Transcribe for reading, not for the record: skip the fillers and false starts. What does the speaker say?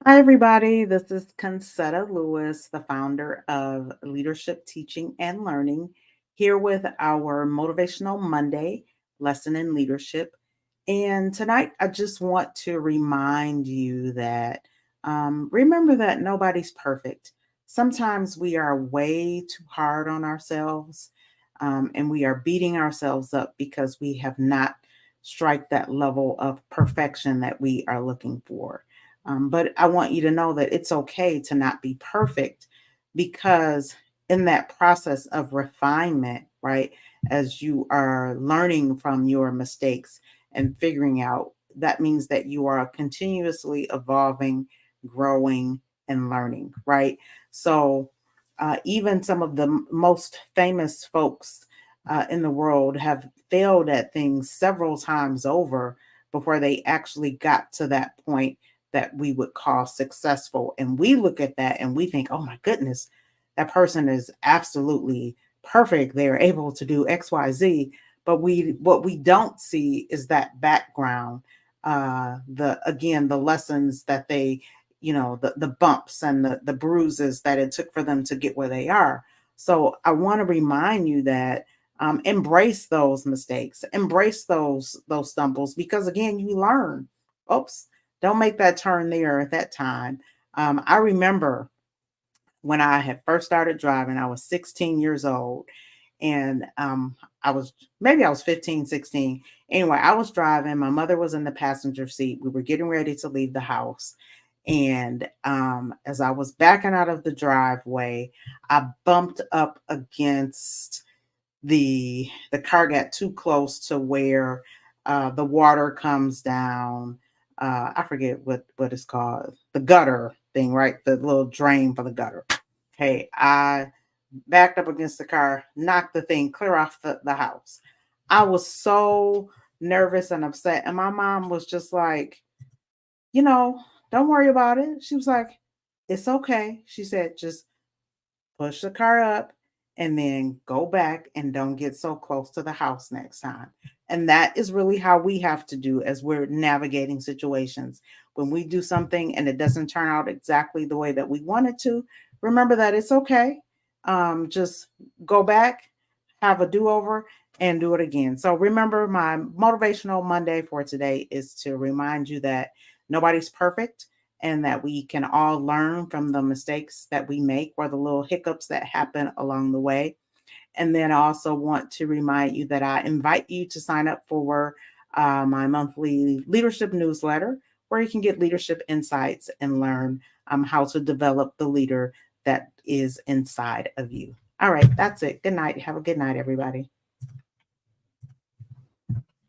Hi, everybody. This is Concetta Lewis, the founder of Leadership Teaching and Learning, here with our Motivational Monday lesson in leadership. And tonight, I just want to remind you that remember that nobody's perfect. Sometimes we are way too hard on ourselves, and we are beating ourselves up because we have not strike that level of perfection that we are looking for. But I want you to know that it's okay to not be perfect because in that process of refinement, right, as you are learning from your mistakes and figuring out, that means that you are continuously evolving, growing, and learning, right? So, even some of the most famous folks in the world have failed at things several times over before they actually got to that point that we would call successful. And we look at that and we think, oh my goodness, that person is absolutely perfect. They're able to do XYZ. But what we don't see is that background, the lessons that they, the bumps and the bruises that it took for them to get where they are. So I want to remind you that embrace those mistakes, embrace those stumbles, because again, you learn. Oops, don't make that turn there at that time. I remember when I had first started driving, I was 16 years old. And I was maybe I was 15, 16. Anyway, I was driving. My mother was in the passenger seat. We were getting ready to leave the house. And as I was backing out of the driveway, I bumped up against the car got too close to where the water comes down. I forget what it's called, the gutter thing, right? The little drain for the gutter. Okay, I backed up against the car, knocked the thing clear off the house. I was so nervous and upset, and my mom was just like, you know, don't worry about it. She was like, it's okay. She said, just push the car up and then go back and don't get so close to the house next time. And that is really how we have to do as we're navigating situations. When we do something and it doesn't turn out exactly the way that we want it to, remember that it's okay. Just go back, have a do over, and do it again. So remember, my motivational Monday for today is to remind you that nobody's perfect and that we can all learn from the mistakes that we make or the little hiccups that happen along the way. And then I also want to remind you that I invite you to sign up for my monthly leadership newsletter, where you can get leadership insights and learn how to develop the leader that is inside of you. All right, that's it. Good night. Have a good night, everybody.